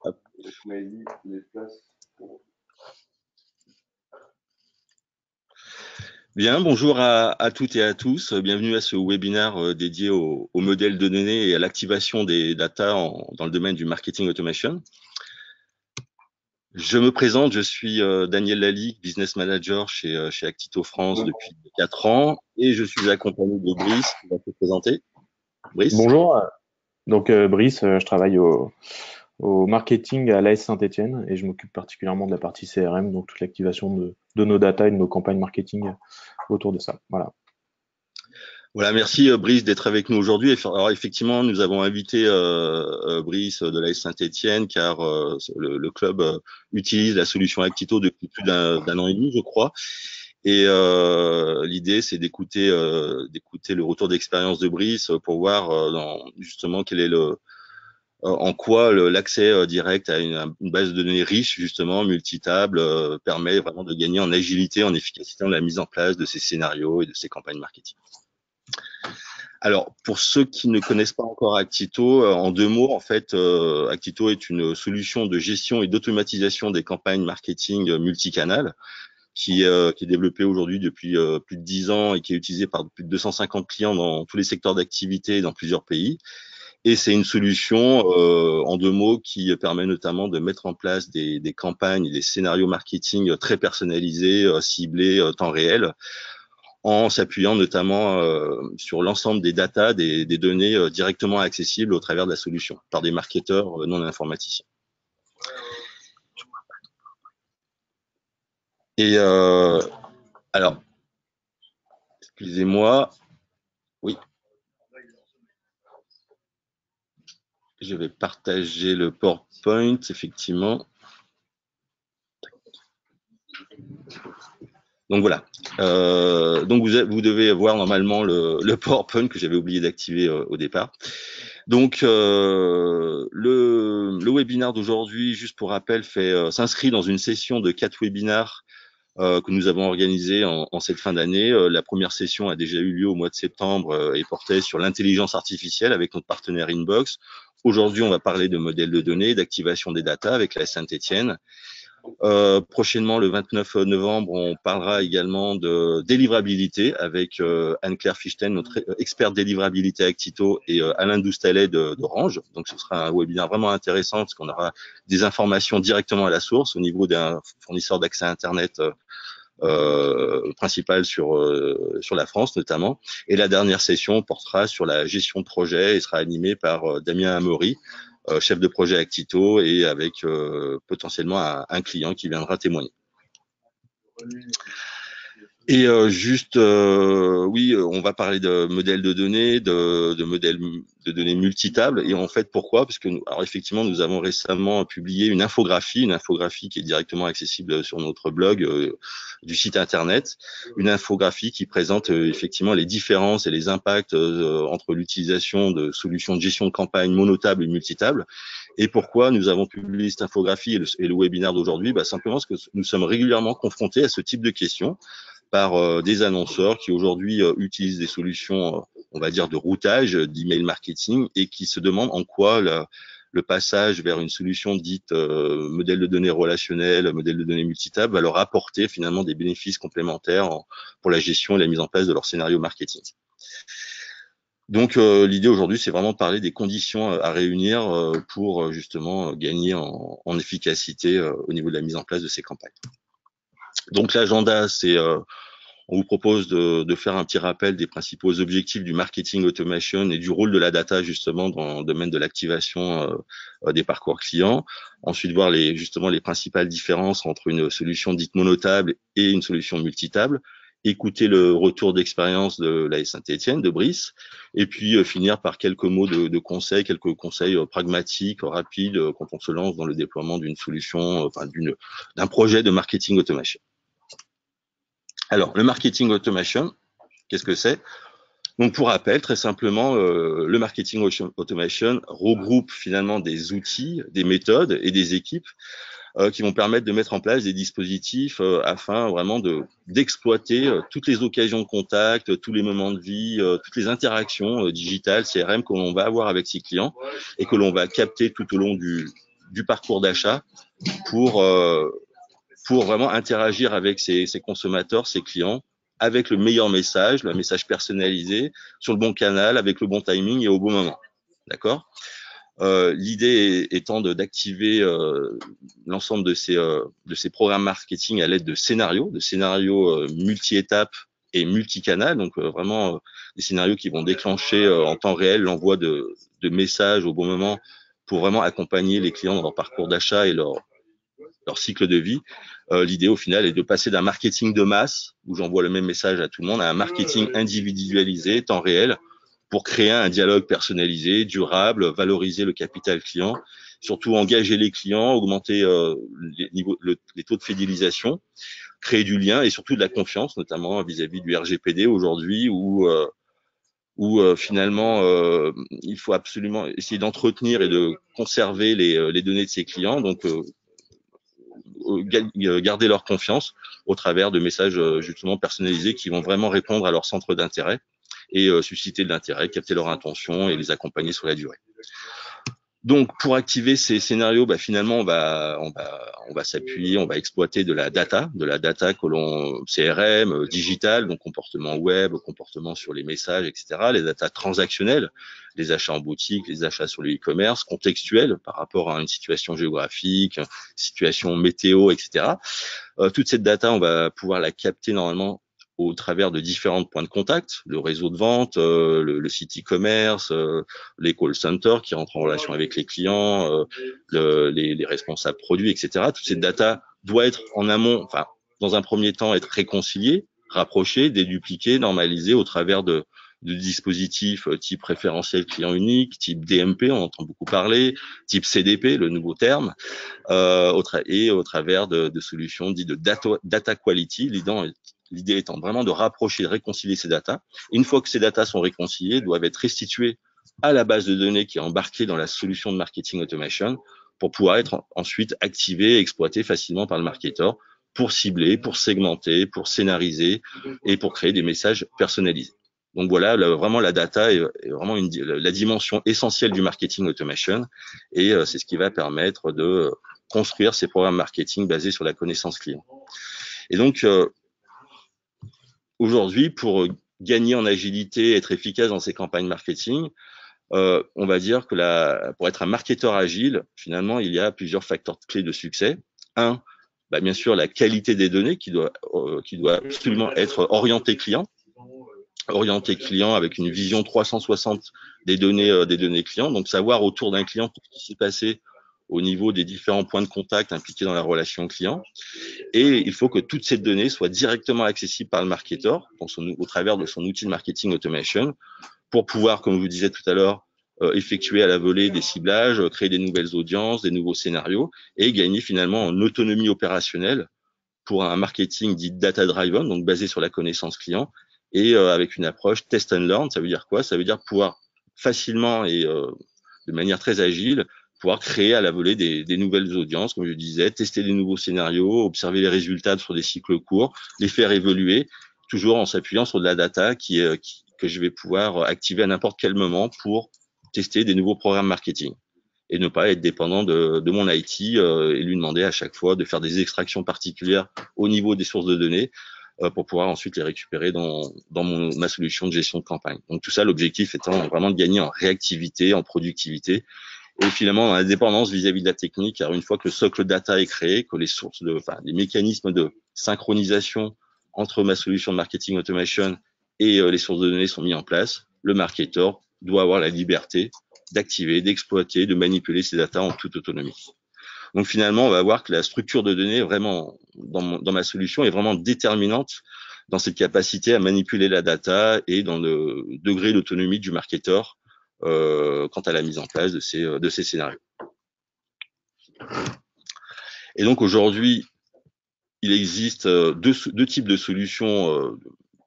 Hop. Vous m'avez dit les places pour... Bien, bonjour à toutes et à tous. Bienvenue à ce webinaire dédié au modèle de données et à l'activation des data dans le domaine du marketing automation. Je me présente, je suis Daniel Lalique, business manager chez Actito France depuis 4 ans et je suis accompagné de Brice qui va se présenter. Brice. Bonjour, donc Brice, je travaille au marketing à l'AS Saint-Etienne et je m'occupe particulièrement de la partie CRM, donc toute l'activation de nos data et de nos campagnes marketing autour de ça. Voilà. Voilà, merci Brice d'être avec nous aujourd'hui. Alors effectivement, nous avons invité Brice de l'AS Saint-Etienne car le club utilise la solution Actito depuis plus d'un an et demi, je crois. Et l'idée, c'est d'écouter le retour d'expérience de Brice pour voir justement quel est en quoi l'accès direct à une base de données riche, justement, multitable, permet vraiment de gagner en agilité, en efficacité dans la mise en place de ces scénarios et de ces campagnes marketing. Alors, pour ceux qui ne connaissent pas encore Actito, en 2 mots, en fait, Actito est une solution de gestion et d'automatisation des campagnes marketing multicanales qui est développée aujourd'hui depuis plus de 10 ans et qui est utilisée par plus de 250 clients dans tous les secteurs d'activité dans plusieurs pays. Et c'est une solution, en 2 mots, qui permet notamment de mettre en place des campagnes et des scénarios marketing très personnalisés, ciblés, temps réel, en s'appuyant notamment sur l'ensemble des data, des données directement accessibles au travers de la solution par des marketeurs non informaticiens. Et alors, excusez-moi, oui, je vais partager le PowerPoint, effectivement. Donc voilà. Donc vous devez voir normalement le PowerPoint que j'avais oublié d'activer au départ. Donc le webinaire d'aujourd'hui, juste pour rappel, s'inscrit dans une session de 4 webinaires que nous avons organisé en cette fin d'année. La première session a déjà eu lieu au mois de septembre et portait sur l'intelligence artificielle avec notre partenaire Inbox. Aujourd'hui, on va parler de modèles de données, d'activation des data avec la Saint-Etienne. Prochainement, le 29 novembre, on parlera également de délivrabilité avec Anne-Claire Fichten, notre experte délivrabilité Actito, et Alain Doustalet d'Orange. Donc, ce sera un webinaire vraiment intéressant parce qu'on aura des informations directement à la source au niveau d'un fournisseur d'accès à Internet principal sur la France notamment. Et la dernière session portera sur la gestion de projet et sera animée par Damien Amaury, chef de projet Actito, et avec potentiellement un client qui viendra témoigner. Et oui, on va parler de modèles de données, de modèles de données multitables. Et en fait, pourquoi? Parce que alors effectivement, nous avons récemment publié une infographie qui est directement accessible sur notre blog du site internet, une infographie qui présente effectivement les différences et les impacts entre l'utilisation de solutions de gestion de campagne monotables et multitables. Et pourquoi nous avons publié cette infographie et le webinaire d'aujourd'hui? Simplement parce que nous sommes régulièrement confrontés à ce type de questions par des annonceurs qui aujourd'hui utilisent des solutions, on va dire, de routage, d'email marketing, et qui se demandent en quoi le passage vers une solution dite modèle de données relationnel, modèle de données multitable, va leur apporter finalement des bénéfices complémentaires pour la gestion et la mise en place de leur scénario marketing. Donc l'idée aujourd'hui, c'est vraiment de parler des conditions à réunir pour justement gagner en efficacité au niveau de la mise en place de ces campagnes. Donc l'agenda, c'est on vous propose de faire un petit rappel des principaux objectifs du marketing automation et du rôle de la data justement dans le domaine de l'activation des parcours clients. Ensuite, voir justement les principales différences entre une solution dite monotable et une solution multitable. Écouter le retour d'expérience de la Saint-Etienne, de Brice, et puis finir par quelques mots de conseils, quelques conseils pragmatiques, rapides, quand on se lance dans le déploiement d'une solution, enfin d'un projet de marketing automation. Alors, le marketing automation, qu'est-ce que c'est? Donc, pour rappel, très simplement, le marketing automation regroupe finalement des outils, des méthodes et des équipes qui vont permettre de mettre en place des dispositifs afin vraiment d'exploiter toutes les occasions de contact, tous les moments de vie, toutes les interactions digitales, CRM que l'on va avoir avec ses clients et que l'on va capter tout au long du parcours d'achat pour vraiment interagir avec ses consommateurs, ses clients, avec le meilleur message, le message personnalisé, sur le bon canal, avec le bon timing et au bon moment. D'accord ? L'idée étant d'activer l'ensemble de ces programmes marketing à l'aide de scénarios multi-étapes et multicanal, donc vraiment des scénarios qui vont déclencher en temps réel l'envoi de messages au bon moment pour vraiment accompagner les clients dans leur parcours d'achat et leur cycle de vie. L'idée au final est de passer d'un marketing de masse, où j'envoie le même message à tout le monde, à un marketing individualisé, temps réel, pour créer un dialogue personnalisé, durable, valoriser le capital client, surtout engager les clients, augmenter les taux de fidélisation, créer du lien et surtout de la confiance, notamment vis-à-vis du RGPD aujourd'hui, où finalement il faut absolument essayer d'entretenir et de conserver les données de ses clients, donc garder leur confiance au travers de messages justement personnalisés qui vont vraiment répondre à leur centre d'intérêt et susciter de l'intérêt, capter leur intention et les accompagner sur la durée. Donc, pour activer ces scénarios, finalement, on va s'appuyer, on va exploiter de la data que l'on CRM, digital, donc comportement web, comportement sur les messages, etc. Les data transactionnelles, les achats en boutique, les achats sur le e-commerce, contextuels par rapport à une situation géographique, situation météo, etc. Toute cette data, on va pouvoir la capter normalement au travers de différents points de contact, le réseau de vente, le site e-commerce, les call centers qui rentrent en relation avec les clients, les responsables produits, etc. Toute cette data doit être en amont, dans un premier temps, être réconciliée, rapprochée, dédupliquée, normalisée au travers de dispositifs type référentiel client unique, type DMP, on entend beaucoup parler, type CDP, le nouveau terme, et au travers de solutions dites de data quality, l'idée étant vraiment de rapprocher, de réconcilier ces datas. Une fois que ces datas sont réconciliées, doivent être restituées à la base de données qui est embarquée dans la solution de marketing automation pour pouvoir être ensuite activée et exploitée facilement par le marketeur pour cibler, pour segmenter, pour scénariser et pour créer des messages personnalisés. Donc voilà, vraiment la data est vraiment la dimension essentielle du marketing automation et c'est ce qui va permettre de construire ces programmes marketing basés sur la connaissance client. Et donc, aujourd'hui, pour gagner en agilité, être efficace dans ces campagnes marketing, on va dire que pour être un marketeur agile, finalement, il y a plusieurs facteurs clés de succès. Un, bien sûr, la qualité des données qui doit absolument être orientée client avec une vision 360 des données clients. Donc, savoir autour d'un client tout ce qui s'est passé au niveau des différents points de contact impliqués dans la relation client. Et il faut que toutes ces données soient directement accessibles par le marketeur au travers de son outil de marketing automation pour pouvoir, comme je vous disais tout à l'heure, effectuer à la volée des ciblages, créer des nouvelles audiences, des nouveaux scénarios et gagner finalement en autonomie opérationnelle pour un marketing dit data-driven, donc basé sur la connaissance client et avec une approche test and learn. Ça veut dire quoi? Ça veut dire pouvoir facilement et de manière très agile pouvoir créer à la volée des nouvelles audiences, comme je disais, tester des nouveaux scénarios, observer les résultats sur des cycles courts, les faire évoluer, toujours en s'appuyant sur de la data que je vais pouvoir activer à n'importe quel moment pour tester des nouveaux programmes marketing et ne pas être dépendant de mon IT et lui demander à chaque fois de faire des extractions particulières au niveau des sources de données pour pouvoir ensuite les récupérer dans ma solution de gestion de campagne. Donc tout ça, l'objectif étant vraiment de gagner en réactivité, en productivité et finalement en indépendance vis-à-vis de la technique, car une fois que le socle data est créé, que les mécanismes de synchronisation entre ma solution de marketing automation et les sources de données sont mis en place, le marketeur doit avoir la liberté d'activer, d'exploiter, de manipuler ces datas en toute autonomie. Donc finalement, on va voir que la structure de données vraiment dans ma solution est vraiment déterminante dans cette capacité à manipuler la data et dans le degré d'autonomie du marketeur quant à la mise en place de ces scénarios. Et donc aujourd'hui, il existe deux types de solutions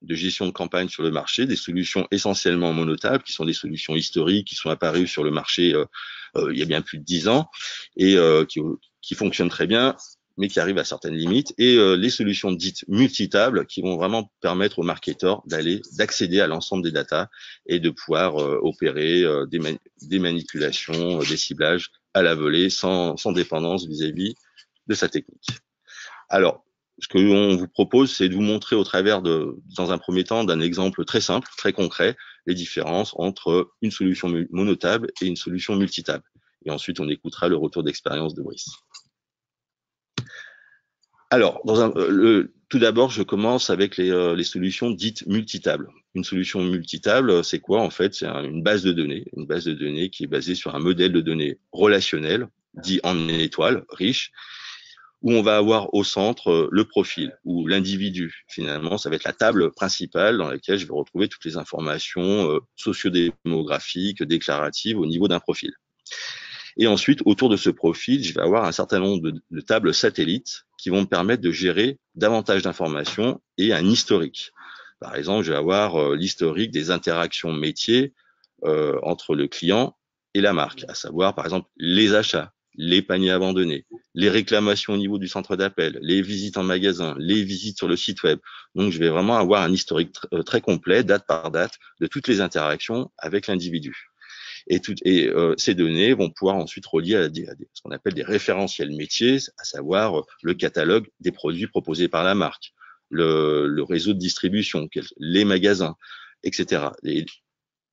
de gestion de campagne sur le marché, des solutions essentiellement monotables, qui sont des solutions historiques, qui sont apparues sur le marché il y a bien plus de 10 ans, et qui qui fonctionnent très bien, mais qui arrivent à certaines limites, et les solutions dites multitables qui vont vraiment permettre aux marketeurs d'accéder à l'ensemble des datas et de pouvoir opérer des manipulations, des ciblages à la volée sans dépendance vis-à-vis de sa technique. Alors, ce que l'on vous propose, c'est de vous montrer au travers dans un premier temps, d'un exemple très simple, très concret, les différences entre une solution monotable et une solution multitable. Et ensuite, on écoutera le retour d'expérience de Brice. Alors, tout d'abord, je commence avec les solutions dites multitables. Une solution multitable, c'est quoi en fait? C'est une base de données qui est basée sur un modèle de données relationnel, dit en étoile, riche, où on va avoir au centre le profil ou l'individu. Finalement, ça va être la table principale dans laquelle je vais retrouver toutes les informations sociodémographiques, déclaratives au niveau d'un profil. Et ensuite, autour de ce profil, je vais avoir un certain nombre de tables satellites qui vont me permettre de gérer davantage d'informations et un historique. Par exemple, je vais avoir l'historique des interactions métiers entre le client et la marque, à savoir, par exemple, les achats, les paniers abandonnés, les réclamations au niveau du centre d'appel, les visites en magasin, les visites sur le site web. Donc, je vais vraiment avoir un historique très complet, date par date, de toutes les interactions avec l'individu. Et ces données vont pouvoir ensuite relier à ce qu'on appelle des référentiels métiers, à savoir le catalogue des produits proposés par la marque, le réseau de distribution, les magasins, etc.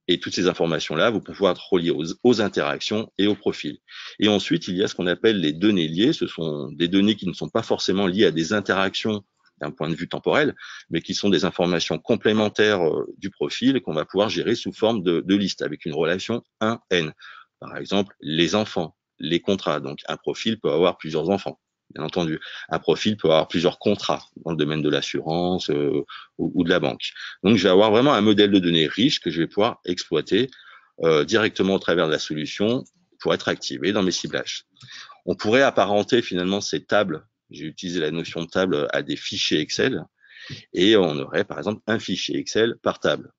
Et toutes ces informations-là vont pouvoir être reliées aux interactions et aux profils. Et ensuite, il y a ce qu'on appelle les données liées. Ce sont des données qui ne sont pas forcément liées à des interactions d'un point de vue temporel, mais qui sont des informations complémentaires du profil qu'on va pouvoir gérer sous forme de liste avec une relation 1N. Par exemple, les enfants, les contrats. Donc, un profil peut avoir plusieurs enfants, bien entendu. Un profil peut avoir plusieurs contrats dans le domaine de l'assurance ou de la banque. Donc, je vais avoir vraiment un modèle de données riche que je vais pouvoir exploiter directement au travers de la solution pour être activé dans mes ciblages. On pourrait apparenter finalement ces tables, j'ai utilisé la notion de table, à des fichiers Excel, et on aurait par exemple un fichier Excel par table.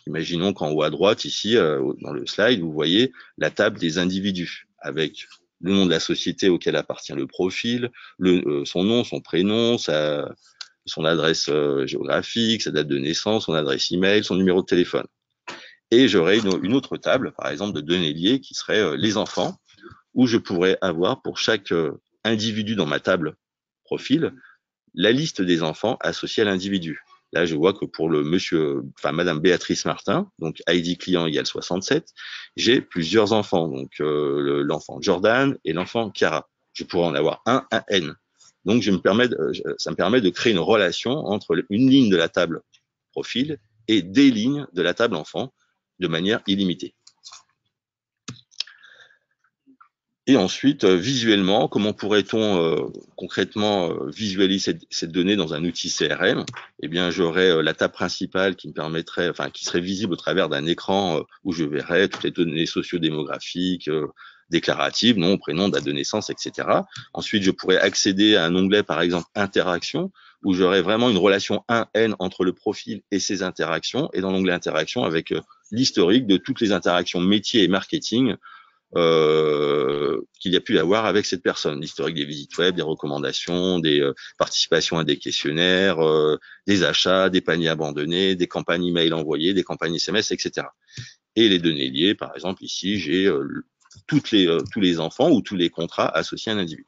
Imaginons qu'en haut à droite, ici, dans le slide, vous voyez la table des individus, avec le nom de la société auquel appartient le profil, son nom, son prénom, son adresse géographique, sa date de naissance, son adresse email, son numéro de téléphone. Et j'aurais une autre table, par exemple, de données liées, qui serait les enfants, où je pourrais avoir pour chaque individu dans ma table profil la liste des enfants associés à l'individu. Là, je vois que pour madame Béatrice Martin, donc ID client égale 67, j'ai plusieurs enfants, donc l'enfant Jordan et l'enfant Chiara. Je pourrais en avoir un N. Donc, ça me permet de créer une relation entre une ligne de la table profil et des lignes de la table enfant de manière illimitée. Et ensuite, visuellement, comment pourrait-on concrètement visualiser cette donnée dans un outil CRM? Eh bien, j'aurais la table principale qui serait visible au travers d'un écran où je verrais toutes les données sociodémographiques, déclaratives, nom, prénom, date de naissance, etc. Ensuite, je pourrais accéder à un onglet, par exemple, interaction, où j'aurais vraiment une relation 1N entre le profil et ses interactions, et dans l'onglet interaction, avec l'historique de toutes les interactions métiers et marketing qu'il y a pu y avoir avec cette personne, l'historique des visites web, des recommandations, des participations à des questionnaires, des achats, des paniers abandonnés, des campagnes email envoyées, des campagnes SMS, etc. Et les données liées, par exemple, ici, j'ai tous les enfants ou tous les contrats associés à un individu.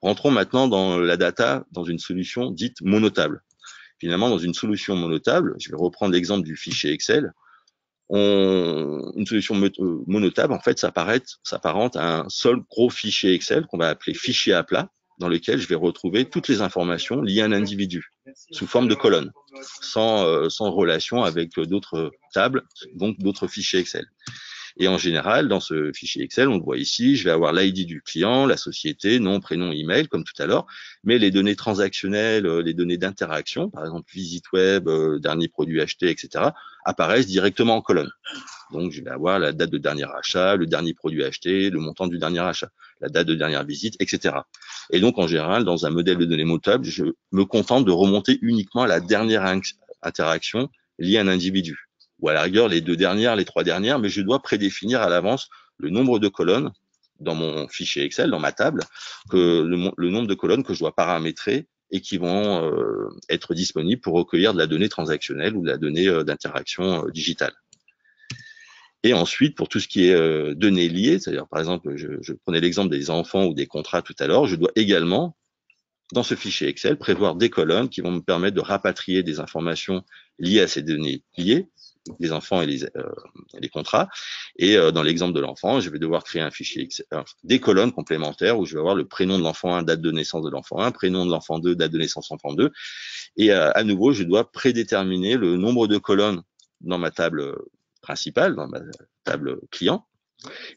Rentrons maintenant dans la data, dans une solution dite monotable. Finalement, dans une solution monotable, je vais reprendre l'exemple du fichier Excel. Une solution monotable, en fait, s'apparente à un seul gros fichier Excel qu'on va appeler fichier à plat, dans lequel je vais retrouver toutes les informations liées à un individu, sous forme de colonnes, sans relation avec d'autres tables, donc d'autres fichiers Excel. Et en général, dans ce fichier Excel, on le voit ici, je vais avoir l'ID du client, la société, nom, prénom, email, comme tout à l'heure, mais les données transactionnelles, les données d'interaction, par exemple visite web, dernier produit acheté, etc., apparaissent directement en colonne. Donc, je vais avoir la date de dernier achat, le dernier produit acheté, le montant du dernier achat, la date de dernière visite, etc. Et donc, en général, dans un modèle de données monotable, je me contente de remonter uniquement à la dernière interaction liée à un individu, ou à la rigueur les 2 dernières, les 3 dernières, mais je dois prédéfinir à l'avance le nombre de colonnes dans mon fichier Excel, dans ma table, que le nombre de colonnes que je dois paramétrer et qui vont être disponibles pour recueillir de la donnée transactionnelle ou de la donnée d'interaction digitale. Et ensuite, pour tout ce qui est données liées, c'est-à-dire par exemple, je prenais l'exemple des enfants ou des contrats tout à l'heure, je dois également, dans ce fichier Excel, prévoir des colonnes qui vont me permettre de rapatrier des informations liées à ces données liées, les enfants et les contrats. Et dans l'exemple de l'enfant, je vais devoir créer un fichier Excel, des colonnes complémentaires où je vais avoir le prénom de l'enfant 1, date de naissance de l'enfant 1, prénom de l'enfant 2, date de naissance de l'enfant 2. Et à nouveau, je dois prédéterminer le nombre de colonnes dans ma table principale, dans ma table client,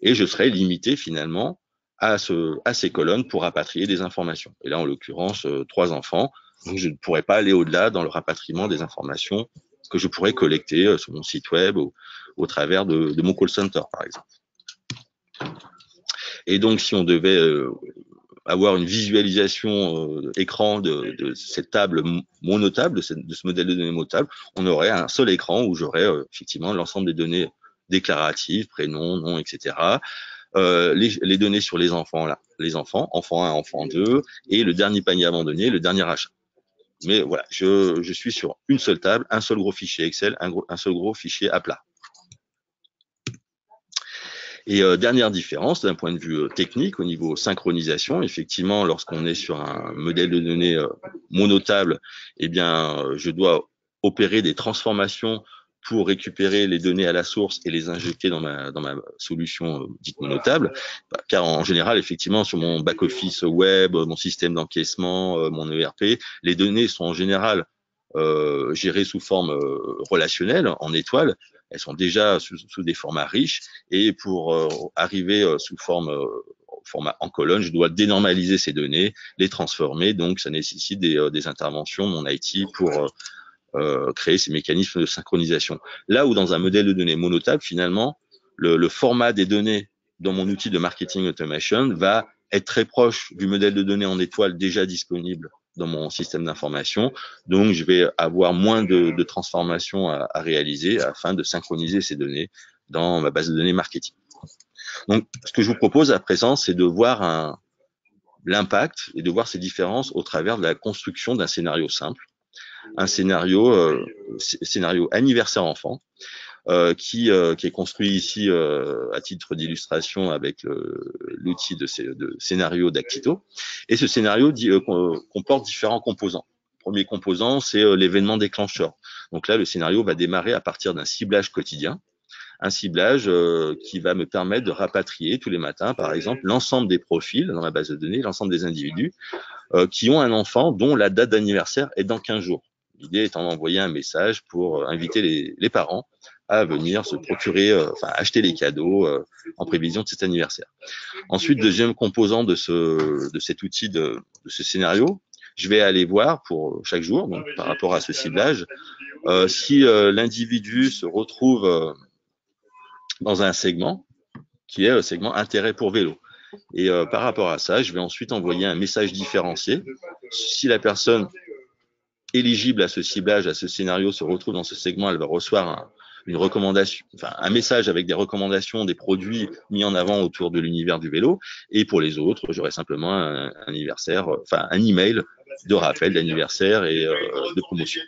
et je serai limité finalement à ces colonnes pour rapatrier des informations. Et là, en l'occurrence, 3 enfants, donc je ne pourrais pas aller au-delà dans le rapatriement des informations que je pourrais collecter sur mon site web ou au travers de mon call center, par exemple. Et donc, si on devait avoir une visualisation écran de cette table monotable, de ce modèle de données monotable, on aurait un seul écran où j'aurais effectivement l'ensemble des données déclaratives, prénom, nom, etc. Les données sur les enfants, là, les enfants, enfant 1, enfant 2, et le dernier panier abandonné, le dernier achat. Mais voilà, je suis sur une seule table, un seul gros fichier Excel, un seul gros fichier à plat. Et dernière différence d'un point de vue technique au niveau synchronisation, effectivement, lorsqu'on est sur un modèle de données monotable, eh bien, je dois opérer des transformations pour récupérer les données à la source et les injecter dans ma solution dite monotable, car en général, effectivement, sur mon back-office web, mon système d'encaissement, mon ERP, les données sont en général gérées sous forme relationnelle, en étoile. Elles sont déjà sous des formats riches, et pour arriver sous format en colonne, je dois dénormaliser ces données, les transformer, donc ça nécessite des interventions de mon IT pour créer ces mécanismes de synchronisation. Là où dans un modèle de données monotable, finalement, le format des données dans mon outil de marketing automation va être très proche du modèle de données en étoile déjà disponible dans mon système d'information. Donc, je vais avoir moins de transformations à réaliser afin de synchroniser ces données dans ma base de données marketing. Donc, ce que je vous propose à présent, c'est de voir l'impact et de voir ces différences au travers de la construction d'un scénario simple. Un scénario anniversaire enfant, qui est construit ici à titre d'illustration avec l'outil de scénario d'Actito. Et ce scénario comporte différents composants. Le premier composant, c'est l'événement déclencheur. Donc là, le scénario va démarrer à partir d'un ciblage quotidien, un ciblage qui va me permettre de rapatrier tous les matins, par exemple, l'ensemble des profils dans ma base de données, l'ensemble des individus qui ont un enfant dont la date d'anniversaire est dans 15 jours. L'idée étant d'envoyer un message pour inviter les parents à venir se procurer, acheter les cadeaux en prévision de cet anniversaire. Ensuite, deuxième composant de cet outil, de ce scénario, je vais aller voir pour chaque jour, donc par rapport à ce ciblage, si l'individu se retrouve dans un segment qui est le segment intérêt pour vélo. Et par rapport à ça, je vais ensuite envoyer un message différencié. Si la personne éligible à ce ciblage, à ce scénario, se retrouve dans ce segment, elle va recevoir une recommandation, un message avec des recommandations des produits mis en avant autour de l'univers du vélo. Et pour les autres, j'aurai simplement un email de rappel d'anniversaire et de promotion.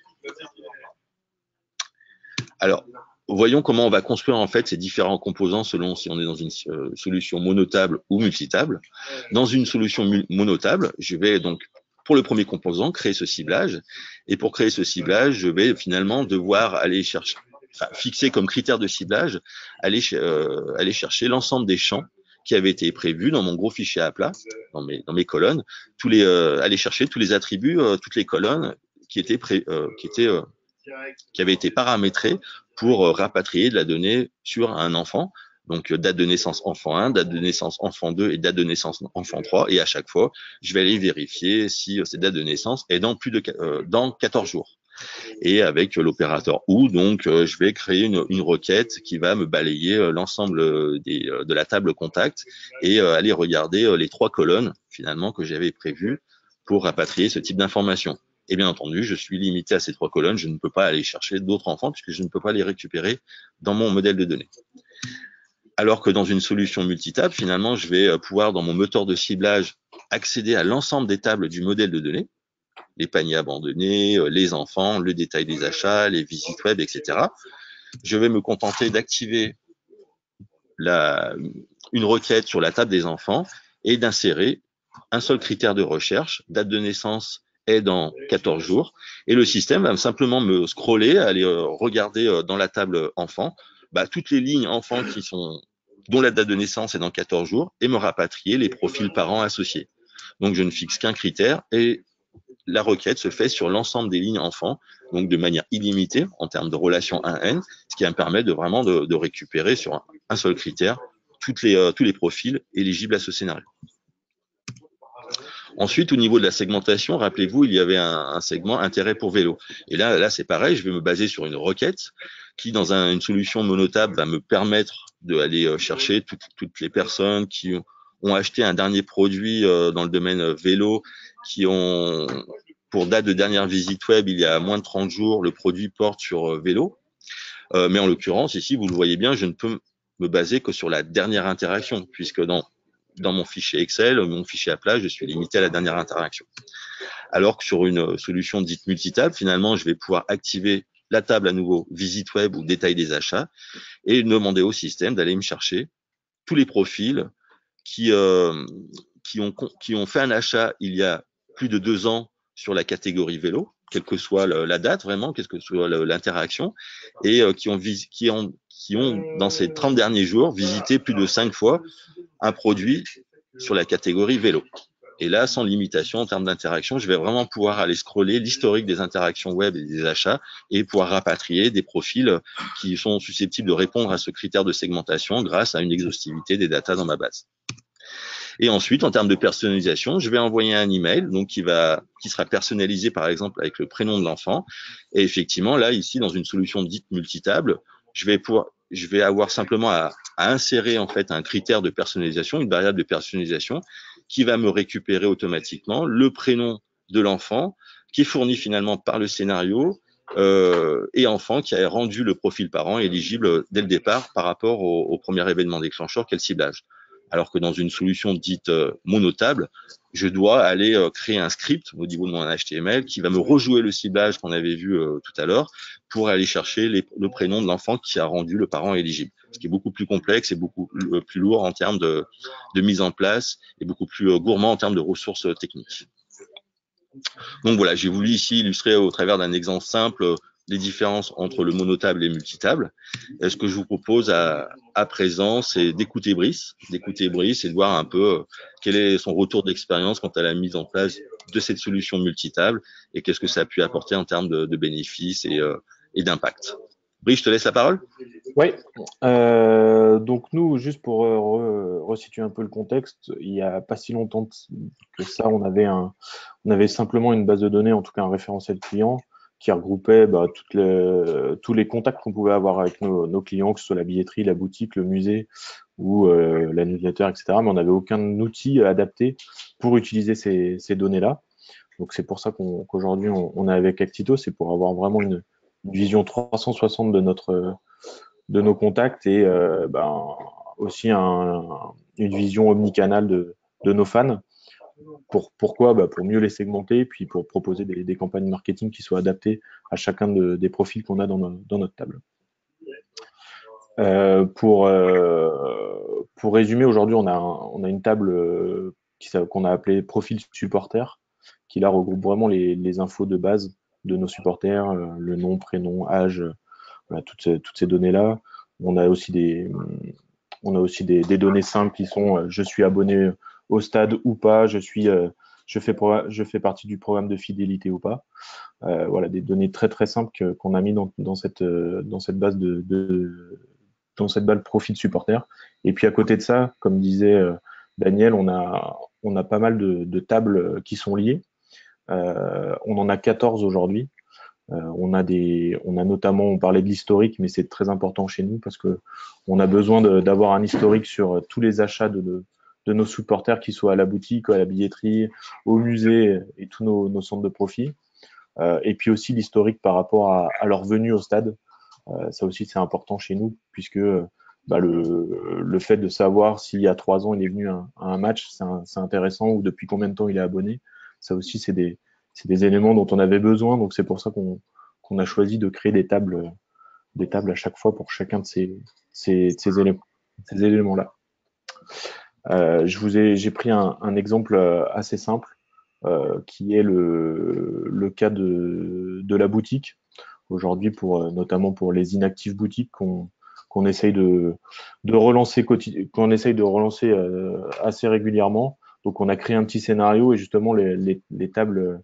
Alors, voyons comment on va construire en fait ces différents composants selon si on est dans une solution monotable ou multitable. Dans une solution monotable, je vais donc, pour le premier composant, créer ce ciblage. Et pour créer ce ciblage, je vais finalement devoir aller chercher, fixer comme critère de ciblage, aller chercher l'ensemble des champs qui avaient été prévus dans mon gros fichier à plat, dans mes colonnes, aller chercher tous les attributs, toutes les colonnes qui avaient été paramétrés pour rapatrier de la donnée sur un enfant. Donc, date de naissance enfant 1, date de naissance enfant 2 et date de naissance enfant 3. Et à chaque fois, je vais aller vérifier si cette date de naissance est dans 14 jours. Et avec l'opérateur OU, donc, je vais créer une requête qui va me balayer l'ensemble de la table contact et aller regarder les 3 colonnes, finalement, que j'avais prévues pour rapatrier ce type d'information. Et bien entendu, je suis limité à ces 3 colonnes. Je ne peux pas aller chercher d'autres enfants puisque je ne peux pas les récupérer dans mon modèle de données. Alors que dans une solution multitable, finalement, je vais pouvoir, dans mon moteur de ciblage, accéder à l'ensemble des tables du modèle de données, les paniers abandonnés, les enfants, le détail des achats, les visites web, etc. Je vais me contenter d'activer une requête sur la table des enfants et d'insérer un seul critère de recherche, date de naissance est dans 14 jours, et le système va simplement me scroller, aller regarder dans la table enfant, toutes les lignes enfants dont la date de naissance est dans 14 jours, et me rapatrier les profils parents associés. Donc je ne fixe qu'un critère et la requête se fait sur l'ensemble des lignes enfants, donc de manière illimitée en termes de relation 1N, ce qui va me permettre de récupérer sur un seul critère tous les profils éligibles à ce scénario. Ensuite, au niveau de la segmentation, rappelez-vous, il y avait un segment intérêt pour vélo. Et là, c'est pareil, je vais me baser sur une requête qui, dans une solution monotable, va me permettre d'aller chercher toutes les personnes qui ont acheté un dernier produit dans le domaine vélo, qui ont, pour date de dernière visite web, il y a moins de 30 jours, le produit porte sur vélo. Mais en l'occurrence, ici, vous le voyez bien, je ne peux me baser que sur la dernière interaction, puisque dans mon fichier Excel, mon fichier à plat, je suis limité à la dernière interaction. Alors que sur une solution dite multitable, finalement, je vais pouvoir activer la table à nouveau visite web ou détail des achats et demander au système d'aller me chercher tous les profils qui ont fait un achat il y a plus de 2 ans sur la catégorie vélo, quelle que soit la date vraiment, quelle que soit l'interaction, et qui ont dans ces 30 derniers jours visité plus de 5 fois un produit sur la catégorie vélo. Et là, sans limitation en termes d'interaction, je vais vraiment pouvoir aller scroller l'historique des interactions web et des achats et pouvoir rapatrier des profils qui sont susceptibles de répondre à ce critère de segmentation grâce à une exhaustivité des datas dans ma base. Et ensuite, en termes de personnalisation, je vais envoyer un email donc qui sera personnalisé par exemple avec le prénom de l'enfant. Et effectivement, là, ici, dans une solution dite multitable, je vais avoir simplement à insérer en fait un critère de personnalisation, une variable de personnalisation qui va me récupérer automatiquement le prénom de l'enfant qui est fourni finalement par le scénario et enfant qui a rendu le profil parent éligible dès le départ par rapport au premier événement déclencheur qu'est le ciblage. Alors que dans une solution dite monotable, je dois aller créer un script au niveau de mon HTML qui va me rejouer le ciblage qu'on avait vu tout à l'heure pour aller chercher le prénom de l'enfant qui a rendu le parent éligible. Ce qui est beaucoup plus complexe et beaucoup plus lourd en termes de mise en place et beaucoup plus gourmand en termes de ressources techniques. Donc voilà, j'ai voulu ici illustrer au travers d'un exemple simple les différences entre le monotable et le multitable. Et ce que je vous propose à présent, c'est d'écouter Brice et de voir un peu quel est son retour d'expérience quant à la mise en place de cette solution multitable et qu'est-ce que ça a pu apporter en termes de bénéfices et d'impact. Brice, je te laisse la parole. Oui, donc nous, juste pour resituer un peu le contexte, il n'y a pas si longtemps que ça, on avait simplement une base de données, en tout cas un référentiel client, qui regroupait tous les contacts qu'on pouvait avoir avec nos clients, que ce soit la billetterie, la boutique, le musée ou la newsletter, etc. Mais on n'avait aucun outil adapté pour utiliser ces données-là. Donc c'est pour ça qu'aujourd'hui on est avec Actito, c'est pour avoir vraiment une vision 360 de nos contacts et aussi une vision omnicanale de nos fans. Pourquoi pour mieux les segmenter, puis pour proposer des campagnes marketing qui soient adaptées à chacun des profils qu'on a dans notre table. Pour résumer, aujourd'hui, on a une table qu'on a appelée profil supporter, qui là regroupe vraiment les infos de base de nos supporters, le nom, prénom, âge, voilà, toutes ces données-là. On a aussi des données simples qui sont je suis abonné au stade ou pas, je fais partie du programme de fidélité ou pas. Voilà, des données très très simples qu'on a mis dans cette base dans cette base profil supporter. Et puis à côté de ça, comme disait Daniel, on a pas mal de tables qui sont liées. On en a 14 aujourd'hui. On a notamment, on parlait de l'historique, mais c'est très important chez nous parce que on a besoin d'avoir un historique sur tous les achats de nos supporters, qu'ils soient à la boutique, à la billetterie, au musée et tous nos centres de profit. Et puis aussi l'historique par rapport à leur venue au stade. Ça aussi, c'est important chez nous puisque le fait de savoir s'il y a 3 ans il est venu à un match, c'est intéressant, ou depuis combien de temps il est abonné. Ça aussi, c'est des éléments dont on avait besoin. Donc c'est pour ça qu'on a choisi de créer des tables à chaque fois pour chacun de ces éléments-là. J'ai pris un exemple assez simple, qui est le cas de la boutique. Aujourd'hui, notamment pour les inactifs boutiques qu'on essaye de relancer assez régulièrement. Donc, on a créé un petit scénario, et justement, les tables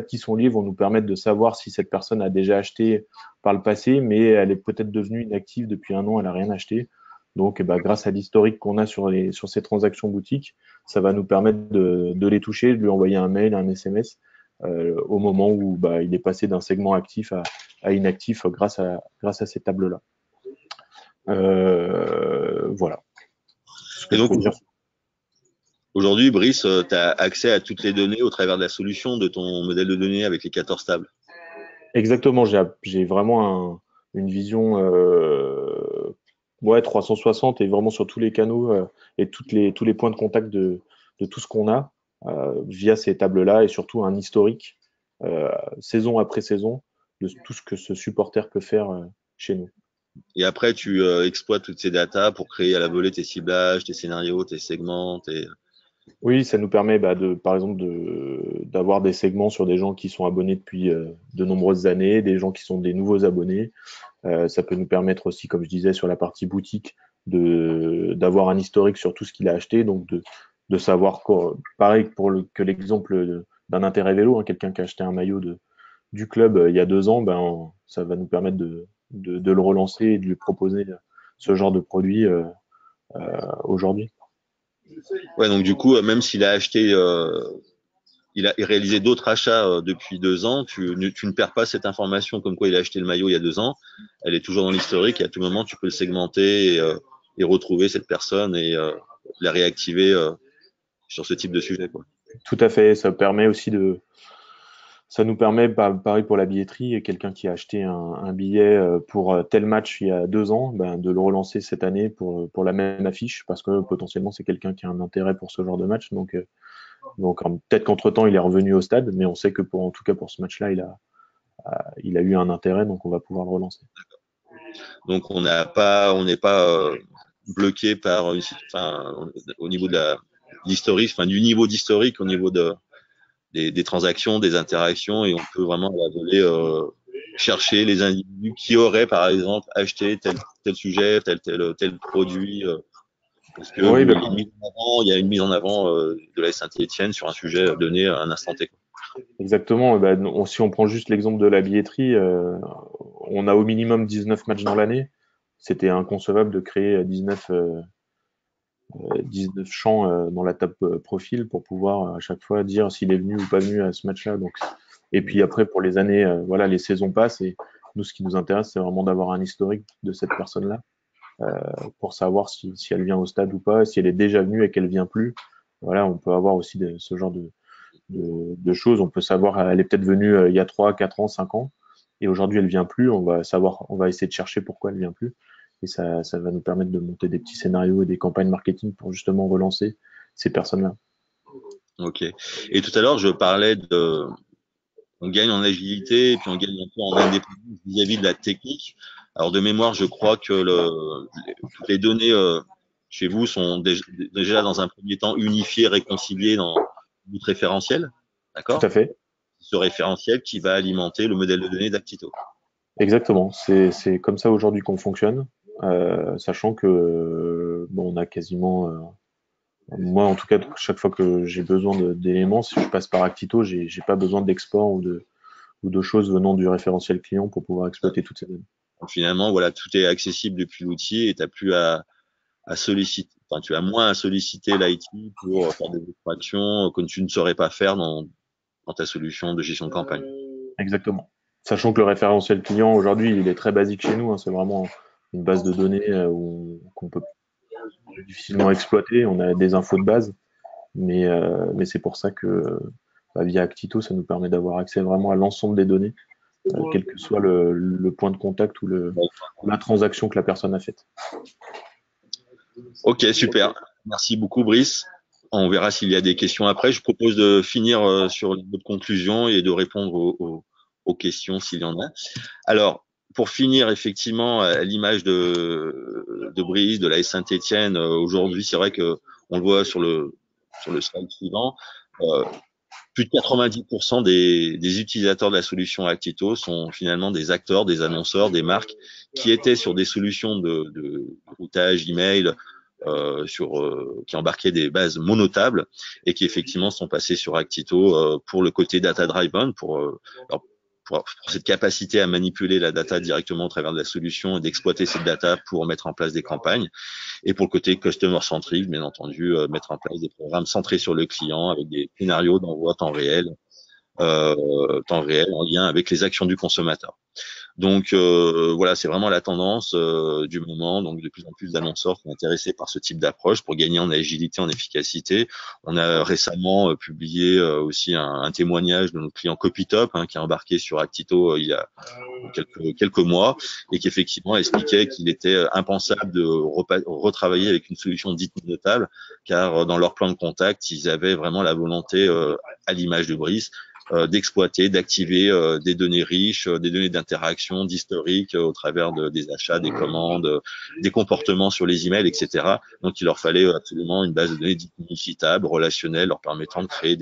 qui sont liées vont nous permettre de savoir si cette personne a déjà acheté par le passé, mais elle est peut-être devenue inactive depuis un an, elle n'a rien acheté. Donc, grâce à l'historique qu'on a sur ces transactions boutiques, ça va nous permettre de les toucher, de lui envoyer un mail, un SMS, au moment où il est passé d'un segment actif à inactif grâce à ces tables-là. Voilà. Et donc, aujourd'hui, Brice, tu as accès à toutes les données au travers de la solution de ton modèle de données avec les 14 tables. Exactement, j'ai vraiment une vision 360, et vraiment sur tous les canaux, et tous les points de contact de tout ce qu'on a via ces tables-là, et surtout un historique saison après saison de tout ce que ce supporter peut faire chez nous. Et après, tu exploites toutes ces datas pour créer à la volée tes ciblages, tes scénarios, tes segments. Oui, ça nous permet par exemple d'avoir des segments sur des gens qui sont abonnés depuis de nombreuses années, des gens qui sont des nouveaux abonnés. Ça peut nous permettre aussi, comme je disais, sur la partie boutique, d'avoir un historique sur tout ce qu'il a acheté, donc de savoir pareil que l'exemple d'un intérêt vélo, hein, quelqu'un qui a acheté un maillot du club il y a 2 ans, ça va nous permettre de le relancer et de lui proposer ce genre de produit aujourd'hui. Ouais, donc du coup, même s'il a acheté, il a réalisé d'autres achats depuis 2 ans, tu ne perds pas cette information comme quoi il a acheté le maillot il y a 2 ans. Elle est toujours dans l'historique, et à tout moment, tu peux le segmenter et retrouver cette personne et la réactiver sur ce type de sujet, quoi. Tout à fait, ça nous permet, pareil pour la billetterie, et quelqu'un qui a acheté un billet pour tel match il y a 2 ans, de le relancer cette année pour la même affiche, parce que potentiellement c'est quelqu'un qui a un intérêt pour ce genre de match. Donc peut-être qu'entre-temps il est revenu au stade, mais on sait que en tout cas pour ce match-là, il a eu un intérêt, donc on va pouvoir le relancer. Donc on n'est pas bloqué par au niveau de l'historique, du niveau d'historique, au niveau des transactions, des interactions, et on peut vraiment aller chercher les individus qui auraient, par exemple, acheté tel sujet, tel produit, parce que Oui, il y a une mise en avant de la Saint-Étienne sur un sujet donné à un instant T. exactement. Si on prend juste l'exemple de la billetterie, on a au minimum 19 matchs dans l'année. C'était inconcevable de créer 19 champs dans la table profil pour pouvoir à chaque fois dire s'il est venu ou pas venu à ce match-là. Donc, et puis après, pour les années, les saisons passent, et nous, ce qui nous intéresse, c'est vraiment d'avoir un historique de cette personne-là pour savoir si elle vient au stade ou pas, si elle est déjà venue et qu'elle vient plus. Voilà, on peut avoir aussi ce genre de choses. On peut savoir, elle est peut-être venue il y a 3, 4 ans, 5 ans, et aujourd'hui elle vient plus. On va essayer de chercher pourquoi elle vient plus. Et ça va nous permettre de monter des petits scénarios et des campagnes marketing pour justement relancer ces personnes-là. Ok. Et tout à l'heure, je parlais on gagne en agilité et puis on gagne un peu en indépendance vis-à-vis de la technique. Alors de mémoire, je crois que toutes les données chez vous sont déjà dans un premier temps unifiées, réconciliées dans votre référentiel, Tout d'accord? à fait. Ce référentiel qui va alimenter le modèle de données d'Actito. Exactement. C'est comme ça aujourd'hui qu'on fonctionne, sachant que on a quasiment moi, en tout cas, chaque fois que j'ai besoin d'éléments, si je passe par Actito, j'ai pas besoin d'export ou de choses venant du référentiel client pour pouvoir exploiter toutes ces données. Donc, finalement, voilà, tout est accessible depuis l'outil et tu n'as plus à solliciter, tu as moins à solliciter l'IT pour faire des extractions que tu ne saurais pas faire dans ta solution de gestion de campagne. Exactement. Sachant que le référentiel client, aujourd'hui, il est très basique chez nous, hein. C'est vraiment une base de données qu'on peut difficilement exploiter. On a des infos de base, mais c'est pour ça que via Actito, ça nous permet d'avoir accès vraiment à l'ensemble des données, quel que soit le point de contact ou la transaction que la personne a faite. Ok, super. Merci beaucoup, Brice. On verra s'il y a des questions après. Je propose de finir sur notre conclusion et de répondre aux questions s'il y en a. Alors, pour finir, effectivement, à l'image de Brice, de la Saint-Étienne, aujourd'hui, c'est vrai que on le voit sur le slide suivant. euh, Plus de 90% des utilisateurs de la solution Actito sont finalement des acteurs, des annonceurs, des marques qui étaient sur des solutions de routage email qui embarquaient des bases monotables et qui effectivement sont passés sur Actito pour le côté data driven, pour cette capacité à manipuler la data directement au travers de la solution et d'exploiter cette data pour mettre en place des campagnes. Et pour le côté customer centric, bien entendu, mettre en place des programmes centrés sur le client avec des scénarios d'envoi temps réel en lien avec les actions du consommateur. Donc voilà, c'est vraiment la tendance du moment. Donc de plus en plus d'annonceurs sont intéressés par ce type d'approche pour gagner en agilité, en efficacité. On a récemment publié aussi un témoignage de notre client Copytop qui a embarqué sur Actito il y a quelques mois et qui effectivement expliquait qu'il était impensable de retravailler avec une solution dite notable, car dans leur plan de contact, ils avaient vraiment la volonté, à l'image de Brice, d'exploiter, d'activer des données riches, des données d'interaction, d'historique au travers des achats, des commandes, des comportements sur les emails, etc. Donc il leur fallait absolument une base de données unifiable, relationnelle, leur permettant de créer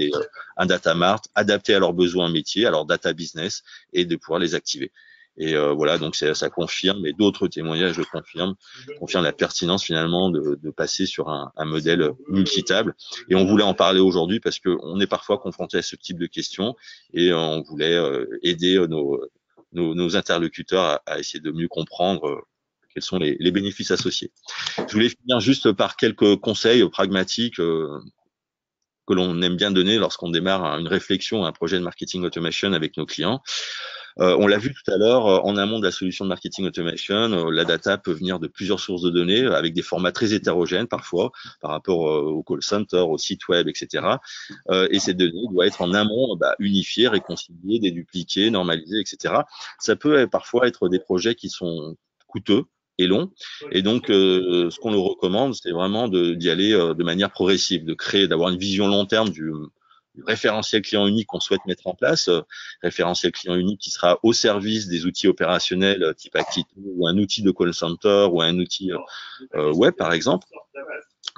un data mart adapté à leurs besoins métiers, à leur data business et de pouvoir les activer. Et voilà, donc ça confirme, et d'autres témoignages le confirment la pertinence finalement de passer sur un modèle multitable. Et on voulait en parler aujourd'hui parce qu'on est parfois confronté à ce type de questions et on voulait aider nos interlocuteurs à essayer de mieux comprendre quels sont les bénéfices associés. Je voulais finir juste par quelques conseils pragmatiques que l'on aime bien donner lorsqu'on démarre une réflexion, un projet de marketing automation avec nos clients. On l'a vu tout à l'heure, en amont de la solution de marketing automation, la data peut venir de plusieurs sources de données avec des formats très hétérogènes parfois par rapport au call center, au site web, etc. Et ces données doivent être en amont unifiées, réconciliées, dédupliquées, normalisées, etc. Ça peut parfois être des projets qui sont coûteux et longs. Et donc, ce qu'on nous recommande, c'est vraiment d'y aller de manière progressive, d'avoir une vision long terme du référentiel client unique qu'on souhaite mettre en place, référentiel client unique qui sera au service des outils opérationnels type Actito ou un outil de call center ou un outil web par exemple,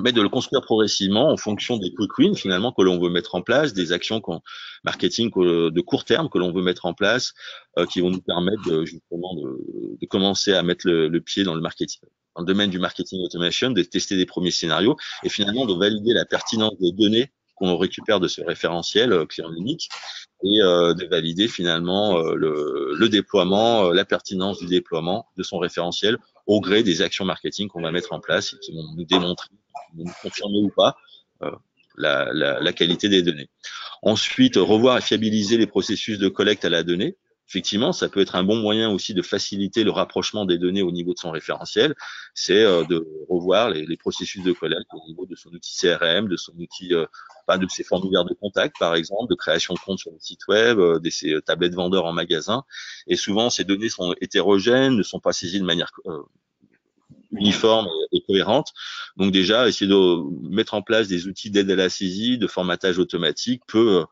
mais de le construire progressivement en fonction des quick wins finalement que l'on veut mettre en place, des actions marketing de court terme que l'on veut mettre en place, qui vont nous permettre justement de commencer à mettre le pied dans le marketing, dans le domaine du marketing automation, de tester des premiers scénarios et finalement de valider la pertinence des données qu'on récupère de ce référentiel client unique et de valider finalement le déploiement, la pertinence du déploiement de son référentiel au gré des actions marketing qu'on va mettre en place et qui vont nous démontrer, nous confirmer ou pas la qualité des données. Ensuite, revoir et fiabiliser les processus de collecte à la donnée. Effectivement, ça peut être un bon moyen aussi de faciliter le rapprochement des données au niveau de son référentiel. C'est de revoir les processus de collecte au niveau de son outil CRM, de son outil, de ses formulaires de contact, par exemple, de création de compte sur le site web, de ses tablettes vendeurs en magasin. Et souvent, ces données sont hétérogènes, ne sont pas saisies de manière uniforme et cohérente. Donc déjà, essayer de mettre en place des outils d'aide à la saisie, de formatage automatique peut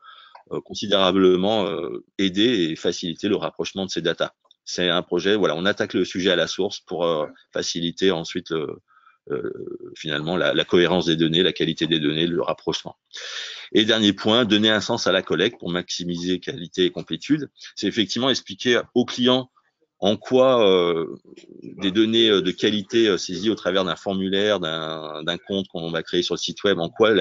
considérablement aider et faciliter le rapprochement de ces datas. C'est un projet, voilà, on attaque le sujet à la source pour faciliter ensuite finalement la cohérence des données, la qualité des données, le rapprochement. Et dernier point, donner un sens à la collecte pour maximiser qualité et complétude. C'est effectivement expliquer aux clients en quoi des données de qualité saisies au travers d'un formulaire, d'un compte qu'on va créer sur le site web, en quoi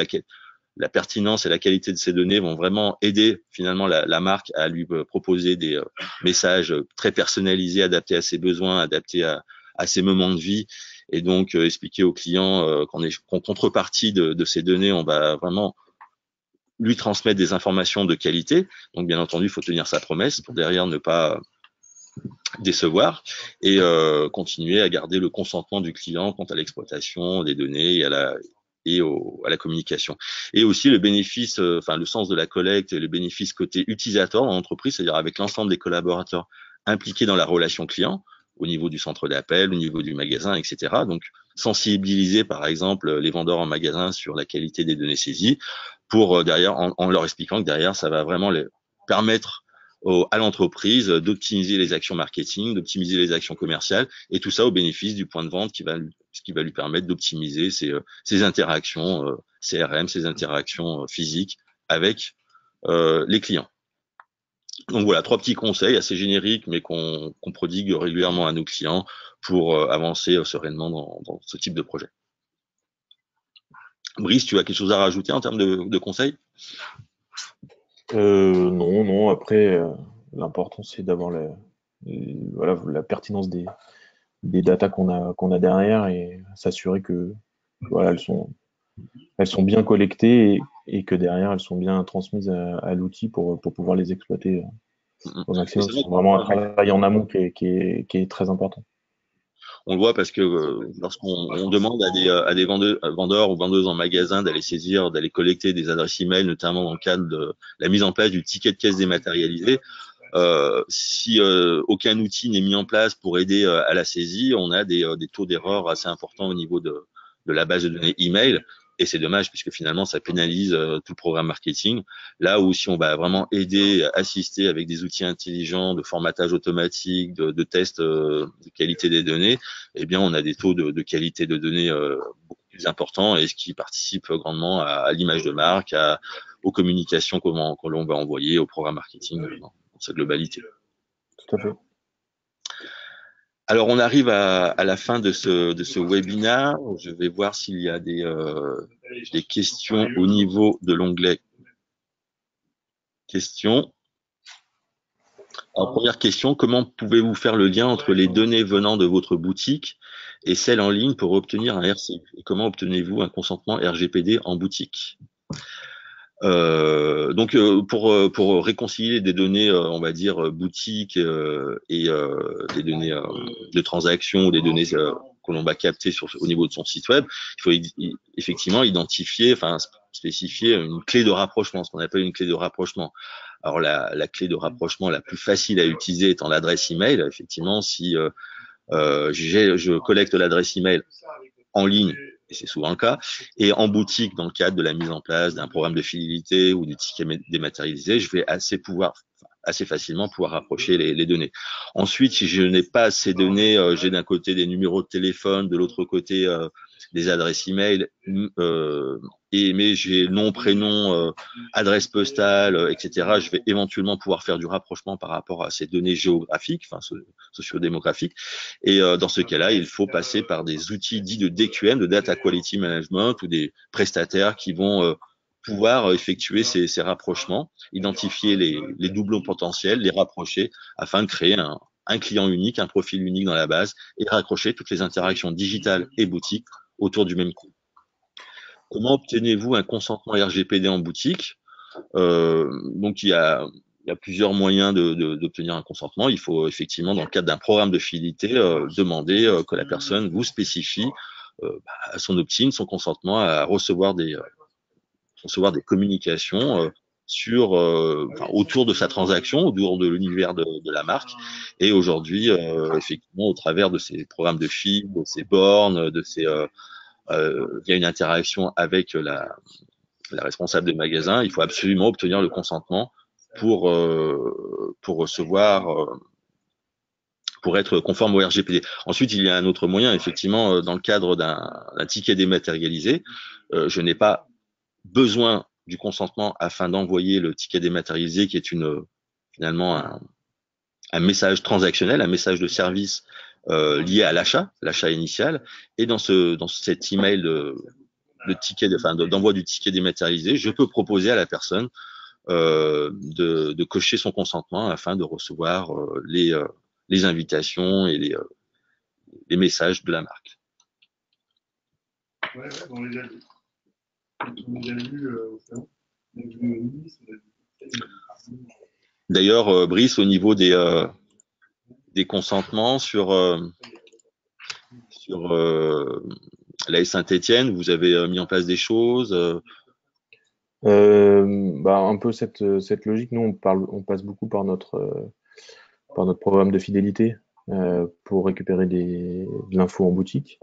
la pertinence et la qualité de ces données vont vraiment aider finalement la marque à lui proposer des messages très personnalisés, adaptés à ses besoins, adaptés à ses moments de vie. Et donc expliquer aux clients qu'en contrepartie de ces données, on va vraiment lui transmettre des informations de qualité. Donc bien entendu, il faut tenir sa promesse pour derrière ne pas décevoir et continuer à garder le consentement du client quant à l'exploitation des données et à la communication. Et aussi le bénéfice, le sens de la collecte et le bénéfice côté utilisateur dans l'entreprise, c'est-à-dire avec l'ensemble des collaborateurs impliqués dans la relation client. au niveau du centre d'appel, au niveau du magasin, etc. Donc, sensibiliser, par exemple, les vendeurs en magasin sur la qualité des données saisies pour derrière, en leur expliquant que derrière, ça va vraiment les permettre à l'entreprise d'optimiser les actions marketing, d'optimiser les actions commerciales, et tout ça au bénéfice du point de vente ce qui va lui permettre d'optimiser ses interactions CRM, ses interactions physiques avec les clients. Donc voilà, 3 petits conseils assez génériques, mais qu'on prodigue régulièrement à nos clients pour avancer sereinement dans ce type de projet. Brice, tu as quelque chose à rajouter en termes de conseils? Non, non. Après, l'important c'est d'avoir voilà, la pertinence des datas qu'on a derrière et s'assurer que voilà, elles sont bien collectées et que derrière elles sont bien transmises à l'outil pour pouvoir les exploiter au maximum. C'est vraiment un travail en amont qui est très important. On le voit parce que lorsqu'on demande à des vendeurs ou vendeuses en magasin d'aller saisir, d'aller collecter des adresses email, notamment dans le cadre de la mise en place du ticket de caisse dématérialisé, si aucun outil n'est mis en place pour aider à la saisie, on a des taux d'erreur assez importants au niveau de la base de données email. Et c'est dommage puisque finalement ça pénalise tout le programme marketing. Là où si on va vraiment aider, assister avec des outils intelligents de formatage automatique, de tests de qualité des données, eh bien on a des taux de qualité de données beaucoup plus importants et ce qui participe grandement à l'image de marque, aux communications que l'on va envoyer au programme marketing dans sa globalité. Tout à fait. Alors, on arrive à la fin de ce webinaire. Je vais voir s'il y a des questions au niveau de l'onglet questions. Alors, première question, comment pouvez-vous faire le lien entre les données venant de votre boutique et celles en ligne pour obtenir un RCU? Et comment obtenez-vous un consentement RGPD en boutique? Donc pour réconcilier des données, on va dire boutiques et des données de transactions ou des données que l'on va capter au niveau de son site web, il faut effectivement identifier, enfin spécifier une clé de rapprochement, ce qu'on appelle une clé de rapprochement. Alors la clé de rapprochement la plus facile à utiliser étant l'adresse email. Effectivement, si je collecte l'adresse email en ligne, et c'est souvent le cas, et en boutique, dans le cadre de la mise en place d'un programme de fidélité ou du ticket dématérialisé, je vais assez facilement pouvoir rapprocher les données. Ensuite, si je n'ai pas ces données, j'ai d'un côté des numéros de téléphone, de l'autre côté des adresses email, mais j'ai nom, prénom, adresse postale, etc. Je vais éventuellement pouvoir faire du rapprochement par rapport à ces données géographiques, enfin sociodémographiques. Et dans ce cas-là, il faut passer par des outils dits de DQM, de Data Quality Management, ou des prestataires qui vont pouvoir effectuer ces rapprochements, identifier les doublons potentiels, les rapprocher afin de créer un client unique, un profil unique dans la base et raccrocher toutes les interactions digitales et boutiques autour du même coup. Comment obtenez-vous un consentement RGPD en boutique? Donc il y a plusieurs moyens d'obtenir un consentement. Il faut effectivement, dans le cadre d'un programme de fidélité, demander que la personne vous spécifie son opt-in, son consentement à recevoir des communications autour de sa transaction, autour de l'univers de la marque. Et aujourd'hui, effectivement, au travers de ces programmes de feed, de ces bornes, il y a une interaction avec la responsable de magasin. Il faut absolument obtenir le consentement pour recevoir, pour être conforme au RGPD. Ensuite, il y a un autre moyen, effectivement, dans le cadre d'un ticket dématérialisé, je n'ai pas besoin du consentement afin d'envoyer le ticket dématérialisé qui est finalement un message transactionnel, un message de service lié à l'achat initial. Et dans cet email d'envoi du ticket dématérialisé, je peux proposer à la personne de cocher son consentement afin de recevoir les invitations et les messages de la marque. Ouais, on les a vus. On les a vus au salon. D'ailleurs, Brice, au niveau des consentements sur la Saint-Étienne, vous avez mis en place des choses Un peu cette logique. Nous, on passe beaucoup par notre programme de fidélité. pour récupérer de l'info en boutique.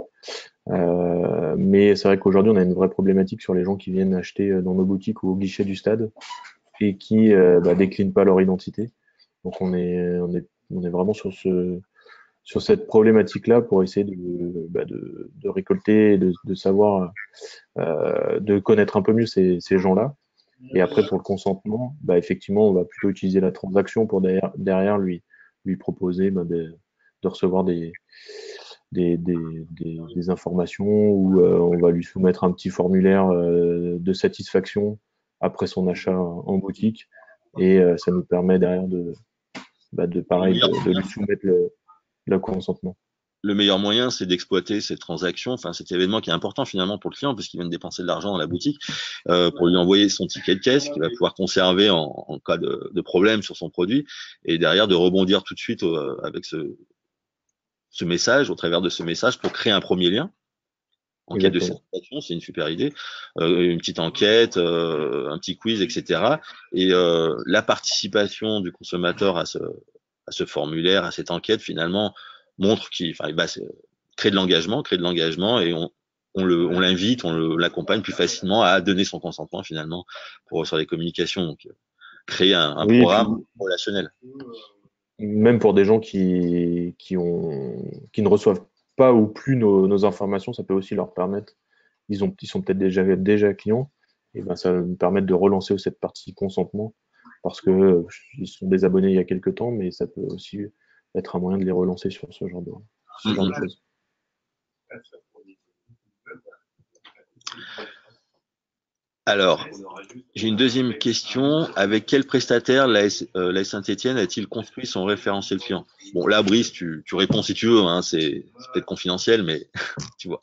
Mais c'est vrai qu'aujourd'hui, on a une vraie problématique sur les gens qui viennent acheter dans nos boutiques ou au guichet du stade et qui déclinent pas leur identité. Donc on est vraiment sur cette problématique-là pour essayer de récolter, et de savoir, de connaître un peu mieux ces gens-là. Et après, pour le consentement, effectivement, on va plutôt utiliser la transaction pour derrière lui proposer de recevoir des informations ou on va lui soumettre un petit formulaire de satisfaction après son achat en boutique. Et ça nous permet derrière pareil, de lui soumettre le consentement. Le meilleur moyen, c'est d'exploiter cette transaction, enfin cet événement qui est important finalement pour le client, parce qu'il vient de dépenser de l'argent dans la boutique, pour lui envoyer son ticket de caisse qu'il va pouvoir conserver en cas de problème sur son produit, et derrière de rebondir tout de suite avec ce message, au travers de ce message, pour créer un premier lien. En cas de satisfaction, c'est une super idée. Une petite enquête, un petit quiz, etc. Et la participation du consommateur à ce formulaire, à cette enquête, finalement, montre qu'il crée de l'engagement et on l'invite, on l'accompagne plus facilement à donner son consentement finalement sur les communications. Donc, créer un programme relationnel. Même pour des gens qui ne reçoivent pas ou plus nos informations, ça peut aussi leur permettre, ils sont peut-être déjà clients, et ça va nous permettre de relancer cette partie consentement parce que ils sont désabonnés il y a quelques temps, mais ça peut aussi être un moyen de les relancer sur ce genre de choses. Alors, j'ai une deuxième question. Avec quel prestataire l'AS Saint-Étienne a-t-il construit son référentiel client? Bon, là, Brice, tu réponds si tu veux, hein, c'est peut-être confidentiel, mais tu vois.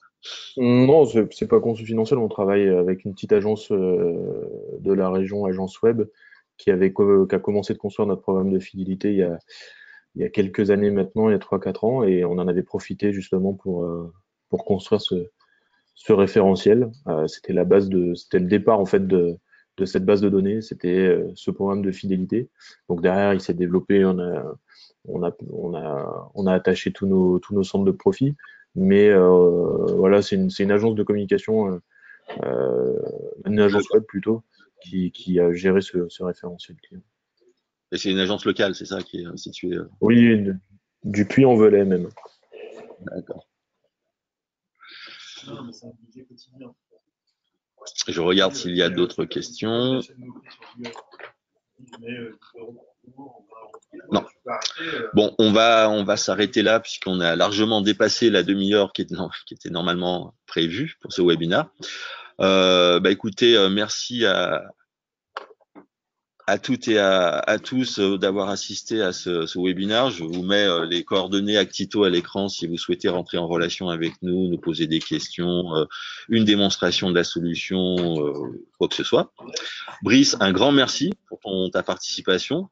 Non, c'est pas confidentiel. On travaille avec une petite agence de la région, agence web, qui a commencé de construire notre programme de fidélité il y a quelques années maintenant, il y a 3-4 ans, et on en avait profité justement pour construire ce référentiel. C'était c'était le départ en fait de cette base de données, c'était ce programme de fidélité. Donc derrière, il s'est développé, on a attaché tous nos centres de profit, mais voilà, c'est une agence de communication, une agence web plutôt, qui a géré ce référentiel client. Et c'est une agence locale, c'est ça, qui est située. Oui, du Puy-en-Velay même. D'accord. Je regarde s'il y a d'autres questions. Non. Bon, on va s'arrêter là puisqu'on a largement dépassé la demi-heure qui était normalement prévue pour ce webinaire. Écoutez, merci à toutes et à tous d'avoir assisté à ce webinaire. Je vous mets les coordonnées Actito à l'écran si vous souhaitez rentrer en relation avec nous, nous poser des questions, une démonstration de la solution, quoi que ce soit. Brice, un grand merci pour ta participation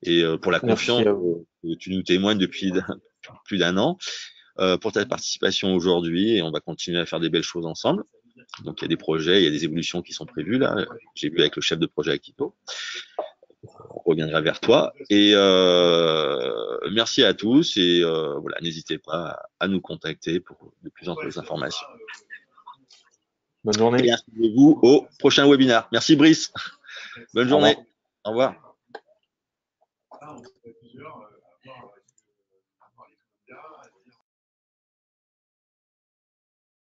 et pour la confiance que tu nous témoignes depuis plus d'un an, pour ta participation aujourd'hui, et on va continuer à faire des belles choses ensemble. Donc il y a des projets, il y a des évolutions qui sont prévues là. J'ai vu avec le chef de projet Actito. On reviendra vers toi. Et merci à tous. Et voilà, n'hésitez pas à nous contacter pour de plus amples informations. Bonne journée. Et inscrivez-vous au prochain webinaire. Merci Brice. Bonne journée. Au revoir.